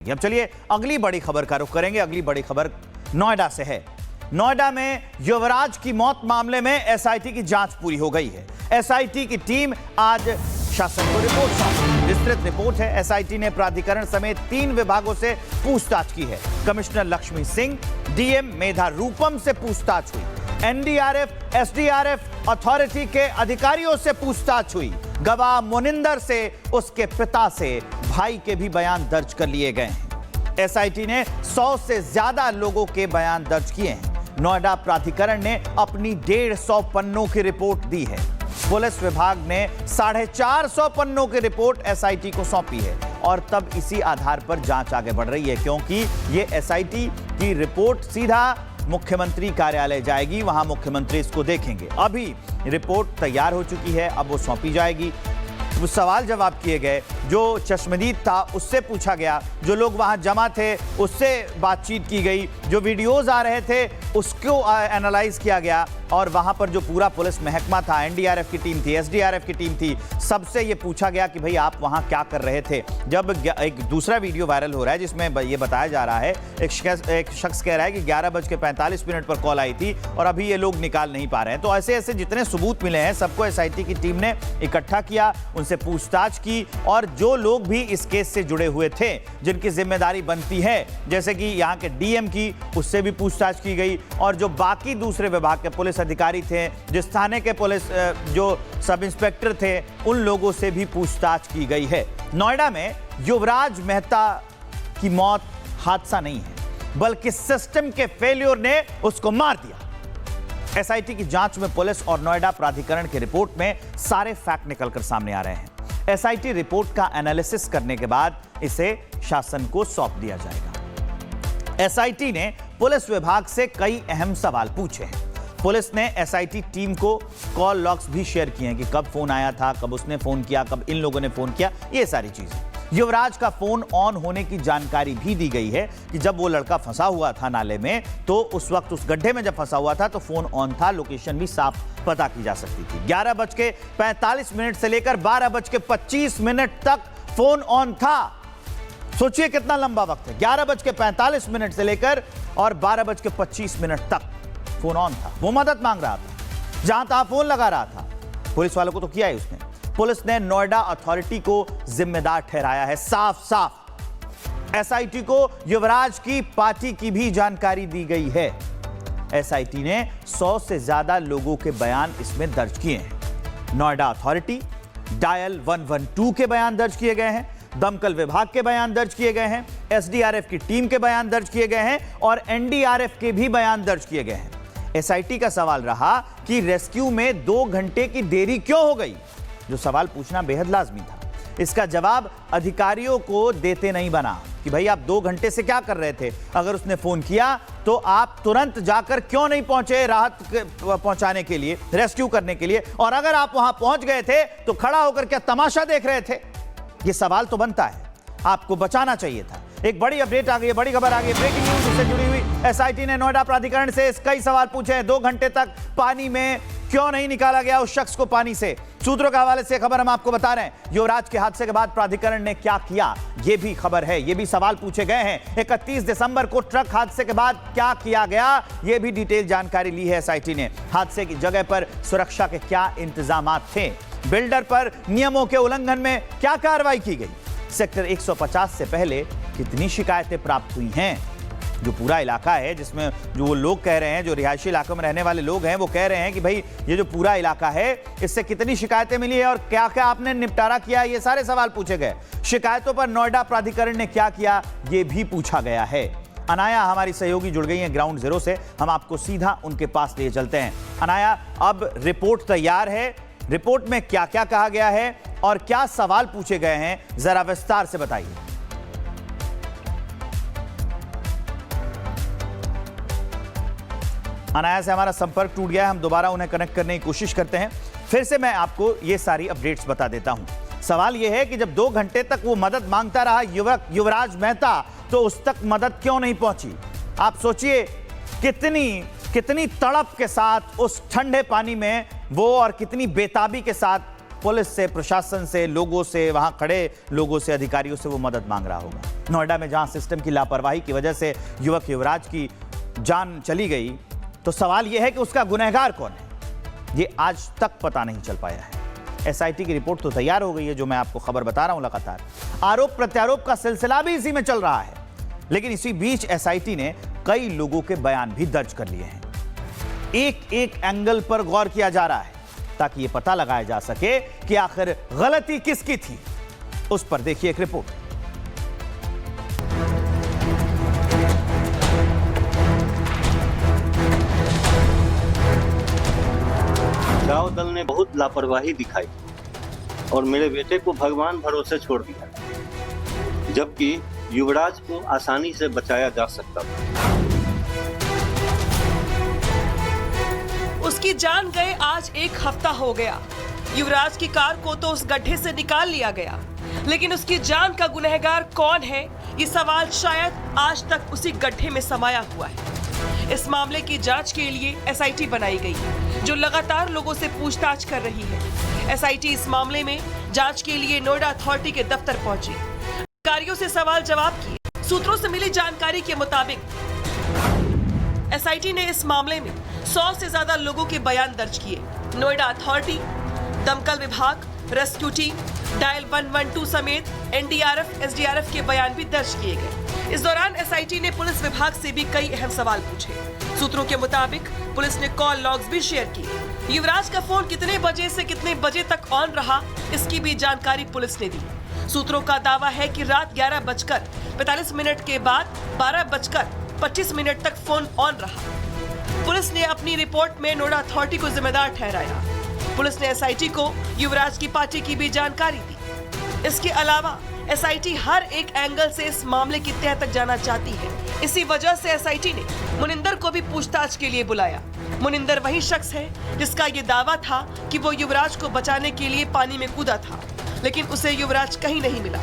अब चलिए अगली बड़ी खबर का रुख करेंगे। अगली बड़ी खबर नोएडा से है। नोएडा में युवराज की मौत मामले में एसआईटी की जांच पूरी हो गई है। एसआईटी की टीम आज शासन को रिपोर्ट सौंपी। विस्तृत रिपोर्ट है। एसआईटी ने प्राधिकरण समेत 3 विभागों से पूछताछ की है। कमिश्नर लक्ष्मी सिंह, डीएम मेधा रूपम से पूछताछ हुई। एनडीआरएफ, एसडीआरएफ अथॉरिटी के अधिकारियों से पूछताछ हुई। गवाह मुनिंदर से, उसके पिता से, भाई के भी बयान दर्ज कर लिए गए हैं। एसआईटी ने 100 से ज्यादा लोगों के बयान दर्ज किए हैं। नोएडा प्राधिकरण ने अपनी 150 पन्नों की रिपोर्ट दी है। पुलिस विभाग ने 450 पन्नों की रिपोर्ट एसआईटी को सौंपी है और तब इसी आधार पर जांच आगे बढ़ रही है, क्योंकि ये एसआईटी की रिपोर्ट सीधा मुख्यमंत्री कार्यालय जाएगी। वहां मुख्यमंत्री इसको देखेंगे। अभी रिपोर्ट तैयार हो चुकी है, अब वो सौंपी जाएगी। सवाल जवाब किए गए, जो चश्मदीद था उससे पूछा गया, जो लोग वहां जमा थे उससे बातचीत की गई, जो वीडियोस आ रहे थे उसको एनालाइज किया गया और वहां पर जो पूरा पुलिस महकमा था, एनडीआरएफ की टीम थी, एसडीआरएफ की टीम थी, सबसे ये पूछा गया कि भाई आप वहां क्या कर रहे थे। जब एक दूसरा वीडियो वायरल हो रहा है जिसमें ये बताया जा रहा है, एक शख्स कह रहा है कि 11:45 पर कॉल आई थी और अभी ये लोग निकाल नहीं पा रहे हैं। तो ऐसे ऐसे जितने सबूत मिले हैं सबको एसआईटी की टीम ने इकट्ठा किया, उनसे पूछताछ की और जो लोग भी इस केस से जुड़े हुए थे, जिनकी जिम्मेदारी बनती है, जैसे कि यहाँ के डीएम की, उससे भी पूछताछ की गई और जो बाकी दूसरे विभाग के पुलिस अधिकारी थे, जिस थाने के पुलिस जो सब इंस्पेक्टर थे, उन लोगों से भी पूछताछ की गई है। नोएडा में युवराज मेहता की मौत हादसा नहीं है, बल्कि सिस्टम के फेल्योर ने उसको मार दिया। एसआईटी की जांच में पुलिस और नोएडा प्राधिकरण की रिपोर्ट में सारे फैक्ट निकलकर सामने आ रहे हैं। एसआईटी रिपोर्ट का एनालिसिस करने के बाद इसे शासन को सौंप दिया जाएगा। एसआईटी ने पुलिस विभाग से कई अहम सवाल पूछे हैं। पुलिस ने एसआईटी टीम को कॉल लॉग्स भी शेयर किए हैं कि कब फोन आया था, कब उसने फोन किया, कब इन लोगों ने फोन किया, ये सारी चीजें। युवराज का फोन ऑन होने की जानकारी भी दी गई है कि जब वो लड़का फंसा हुआ था नाले में, तो उस वक्त उस गड्ढे में जब फंसा हुआ था तो फोन ऑन था, लोकेशन भी साफ पता की जा सकती थी। 11:45 से लेकर 12:25 तक फोन ऑन था। सोचिए कितना लंबा वक्त है। 11:45 से लेकर और 12:25 तक फोन ऑन था। वो मदद मांग रहा था, जहां तहां फोन लगा रहा था। पुलिस वालों को तो किया है उसने। पुलिस ने नोएडा अथॉरिटी को जिम्मेदार ठहराया है, साफ साफ। एसआईटी को युवराज की पार्टी की भी जानकारी दी गई है। एसआईटी ने 100 से ज्यादा लोगों के बयान इसमें दर्ज किए हैं। नोएडा अथॉरिटी, डायल 112 के बयान दर्ज किए गए हैं, दमकल विभाग के बयान दर्ज किए गए हैं, एसडीआरएफ की टीम के बयान दर्ज किए गए हैं और एनडीआरएफ के भी बयान दर्ज किए गए हैं। एसआईटी का सवाल रहा कि रेस्क्यू में 2 घंटे की देरी क्यों हो गई, जो सवाल पूछना बेहद लाजमी था। इसका जवाब अधिकारियों को देते नहीं बना कि भाई आप 2 घंटे से क्या कर रहे थे। अगर उसने फोन किया तो आप तुरंत जाकर क्यों नहीं पहुंचे राहत पहुंचाने के लिए, रेस्क्यू करने के लिए, और अगर आप वहां पहुंच गए थे तो खड़ा होकर क्या तमाशा देख रहे थे। यह सवाल तो बनता है, आपको बचाना चाहिए था। एक बड़ी अपडेट आ गई, बड़ी खबर आ गई, ब्रेकिंग न्यूज इससे जुड़ी हुई। एसआईटी ने नोएडा प्राधिकरण से कई सवाल पूछे हैं। 2 घंटे तक पानी में क्यों नहीं निकाला गया उस शख्स को पानी से। सूत्रों के हवाले से खबर हम आपको बता रहे हैं। युवराज के हादसे के बाद प्राधिकरण ने क्या किया, यह भी खबर है, यह भी सवाल पूछे गए हैं। 31 दिसंबर को ट्रक हादसे के बाद क्या किया गया, यह भी डिटेल जानकारी ली है एसआईटी ने। हादसे की जगह पर सुरक्षा के क्या इंतजाम थे, बिल्डर पर नियमों के उल्लंघन में क्या कार्रवाई की गई, सेक्टर 150 से पहले कितनी शिकायतें प्राप्त हुई हैं। जो पूरा इलाका है, जिसमें जो वो लोग कह रहे हैं, जो रिहायशी इलाकों में रहने वाले लोग हैं, वो कह रहे हैं कि भाई ये जो पूरा इलाका है, इससे कितनी शिकायतें मिली है और क्या क्या आपने निपटारा किया, ये सारे सवाल पूछे गए। शिकायतों पर नोएडा प्राधिकरण ने क्या किया, ये भी पूछा गया है। अनाया हमारी सहयोगी जुड़ गई हैं ग्राउंड जीरो से, हम आपको सीधा उनके पास ले चलते हैं। अनाया, अब रिपोर्ट तैयार है, रिपोर्ट में क्या क्या कहा गया है और क्या सवाल पूछे गए हैं, जरा विस्तार से बताइए। अनाया से हमारा संपर्क टूट गया है, हम दोबारा उन्हें कनेक्ट करने की कोशिश करते हैं। फिर से मैं आपको ये सारी अपडेट्स बता देता हूं। सवाल यह है कि जब 2 घंटे तक वो मदद मांगता रहा युवराज मेहता, तो उस तक मदद क्यों नहीं पहुंची। आप सोचिए कितनी तड़प के साथ उस ठंडे पानी में वो, और कितनी बेताबी के साथ पुलिस से, प्रशासन से, लोगों से, वहां खड़े लोगों से, अधिकारियों से वो मदद मांग रहा होगा। नोएडा में जहां सिस्टम की लापरवाही की वजह से युवक युवराज की जान चली गई, तो सवाल यह है कि उसका गुनहगार कौन है, ये आज तक पता नहीं चल पाया है। एसआईटी की रिपोर्ट तो तैयार हो गई है, जो मैं आपको खबर बता रहा हूं लगातार। आरोप प्रत्यारोप का सिलसिला भी इसी में चल रहा है, लेकिन इसी बीच एसआईटी ने कई लोगों के बयान भी दर्ज कर लिए हैं। एक एक एंगल पर गौर किया जा रहा है ताकि यह पता लगाया जा सके कि आखिर गलती किसकी थी। उस पर देखिए एक रिपोर्ट। बचाव दल ने बहुत लापरवाही दिखाई और मेरे बेटे को भगवान भरोसे छोड़ दिया, जबकि युवराज को आसानी से बचाया जा सकता था। उसकी जान गए आज 1 हफ्ता हो गया। युवराज की कार को तो उस गड्ढे से निकाल लिया गया, लेकिन उसकी जान का गुनहगार कौन है, ये सवाल शायद आज तक उसी गड्ढे में समाया हुआ है। इस मामले की जांच के लिए एसआईटी बनाई गई, जो लगातार लोगों से पूछताछ कर रही है। एसआईटी इस मामले में जांच के लिए नोएडा अथॉरिटी के दफ्तर पहुंची, अधिकारियों से सवाल जवाब किए। सूत्रों से मिली जानकारी के मुताबिक एसआईटी ने इस मामले में 100 से ज्यादा लोगों के बयान दर्ज किए। नोएडा अथॉरिटी, दमकल विभाग, रेस्क्यू टीम, डायल 112 समेत एनडीआरएफ, एसडीआरएफ के बयान भी दर्ज किए गए। इस दौरान एसआईटी ने पुलिस विभाग से भी कई अहम सवाल पूछे। सूत्रों के मुताबिक पुलिस ने कॉल लॉग्स भी शेयर किए। युवराज का फोन कितने बजे से कितने बजे तक ऑन रहा, इसकी भी जानकारी पुलिस ने दी। सूत्रों का दावा है कि रात 11:45 के बाद 12:25 तक फोन ऑन रहा। पुलिस ने अपनी रिपोर्ट में नोएडा अथॉरिटी को जिम्मेदार ठहराया। पुलिस ने एसआईटी को युवराज की पार्टी की भी जानकारी दी। इसके अलावा एसआईटी हर एक एंगल से इस मामले की तह तक जाना चाहती है। इसी वजह से एसआईटी ने मुनिंदर को भी पूछताछ के लिए बुलाया। मुनिंदर वही शख्स है जिसका ये दावा था कि वो युवराज को बचाने के लिए पानी में कूदा था, लेकिन उसे युवराज कहीं नहीं मिला।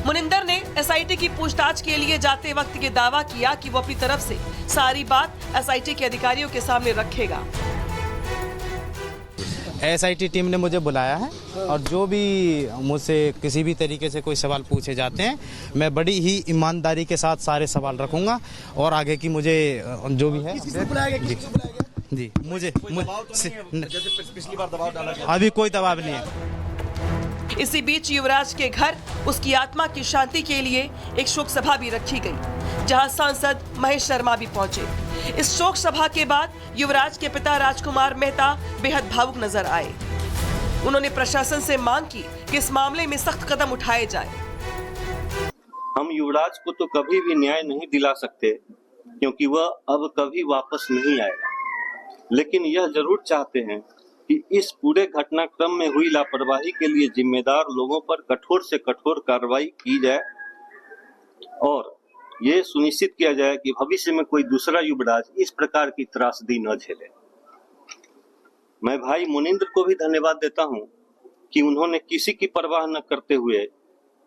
मुनिंदर ने एसआईटी की पूछताछ के लिए जाते वक्त ये दावा किया कि वो अपनी तरफ से सारी बात एसआईटी के अधिकारियों के सामने रखेगा। एसआईटी टीम ने मुझे बुलाया है और जो भी मुझसे किसी भी तरीके से कोई सवाल पूछे जाते हैं, मैं बड़ी ही ईमानदारी के साथ सारे सवाल रखूंगा और आगे की मुझे जो भी है जी मुझे पिछली बार दबाव डाला, अभी कोई दबाव नहीं है। इसी बीच युवराज के घर उसकी आत्मा की शांति के लिए एक शोक सभा भी रखी गई, जहां सांसद महेश शर्मा भी पहुंचे। इस शोक सभा के बाद युवराज के पिता राजकुमार मेहता बेहद भावुक नजर आए। उन्होंने प्रशासन से मांग की कि इस मामले में सख्त कदम उठाए जाएं। हम युवराज को तो कभी भी न्याय नहीं दिला सकते, क्योंकि वह अब कभी वापस नहीं आएगा, लेकिन यह जरूर चाहते हैं कि इस पूरे घटनाक्रम में हुई लापरवाही के लिए जिम्मेदार लोगों पर कठोर से कठोर कार्रवाई की जाए और ये सुनिश्चित किया जाए कि भविष्य में कोई दूसरा युवराज इस प्रकार की त्रासदी न झेले। मैं भाई मुनिंद्र को भी धन्यवाद देता हूं कि उन्होंने किसी की परवाह न करते हुए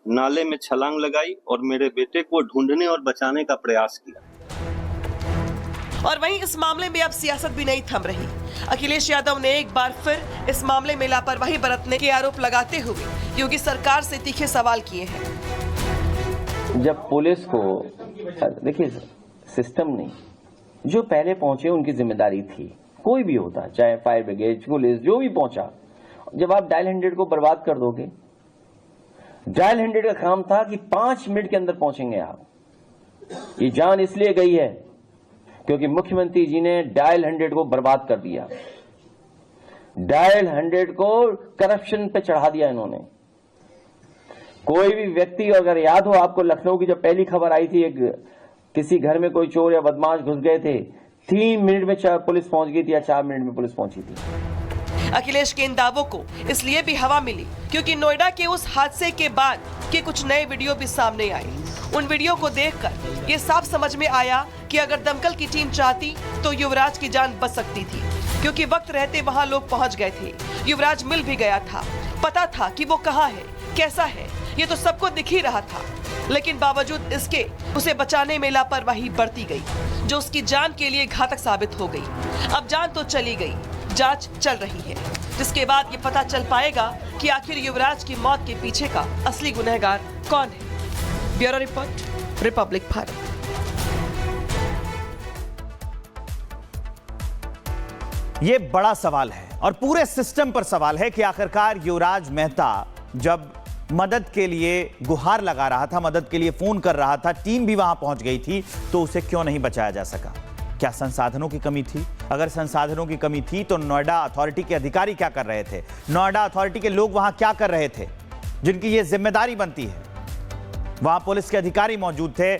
नाले में छलांग लगाई और मेरे बेटे को ढूंढने और बचाने का प्रयास किया। और वहीं इस मामले में अब सियासत भी नहीं थम रही। अखिलेश यादव ने एक बार फिर इस मामले में लापरवाही बरतने के आरोप लगाते हुए योगी सरकार से तीखे सवाल किए हैं। जब पुलिस को देखिए, सिस्टम नहीं, जो पहले पहुंचे उनकी जिम्मेदारी थी, कोई भी होता, चाहे फायर ब्रिगेड, पुलिस, जो भी पहुंचा। जब आप डायल 100 को बर्बाद कर दोगे, डायल 100 का काम था कि 5 मिनट के अंदर पहुंचेंगे आप। ये जान इसलिए गई है क्योंकि मुख्यमंत्री जी ने डायल 100 को बर्बाद कर दिया। डायल 100 को करप्शन पे चढ़ा दिया इन्होंने। कोई भी व्यक्ति, अगर याद हो आपको, लखनऊ की जब पहली खबर आई थी, किसी घर में कोई चोर या बदमाश घुस गए थे, 3 मिनट में पुलिस पहुंच गई थी या 4 मिनट में पुलिस पहुंची थी। अखिलेश के इन दावों को इसलिए भी हवा मिली क्योंकि नोएडा के उस हादसे के बाद के कुछ नए वीडियो भी सामने आए। उन वीडियो को देखकर ये साफ समझ में आया कि अगर दमकल की टीम चाहती तो युवराज की जान बच सकती थी, क्योंकि वक्त रहते वहां लोग पहुंच गए थे। युवराज मिल भी गया था, पता था कि वो कहाँ है, कैसा है, ये तो सबको दिख ही रहा था। लेकिन बावजूद इसके उसे बचाने में लापरवाही बरती गई, जो उसकी जान के लिए घातक साबित हो गई। अब जान तो चली गई, जांच चल रही है। जिसके बाद ये पता चल पाएगा कि आखिर युवराज की मौत के पीछे का असली गुनहगार कौन है। Bureau report, Republic Bharat. ये बड़ा सवाल है और पूरे सिस्टम पर सवाल है कि आखिरकार युवराज मेहता जब मदद के लिए गुहार लगा रहा था, मदद के लिए फोन कर रहा था, टीम भी वहां पहुंच गई थी, तो उसे क्यों नहीं बचाया जा सका? क्या संसाधनों की कमी थी? अगर संसाधनों की कमी थी तो नोएडा अथॉरिटी के अधिकारी क्या कर रहे थे? नोएडा अथॉरिटी के लोग वहां क्या कर रहे थे जिनकी यह जिम्मेदारी बनती है? वहां पुलिस के अधिकारी मौजूद थे,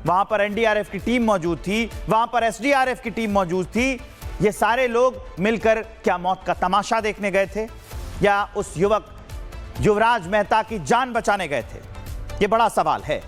वहां पर एनडीआरएफ की टीम मौजूद थी, वहां पर एसडीआरएफ की टीम मौजूद थी। ये सारे लोग मिलकर क्या मौत का तमाशा देखने गए थे या उस युवक युवराज मेहता की जान बचाने गए थे? ये बड़ा सवाल है।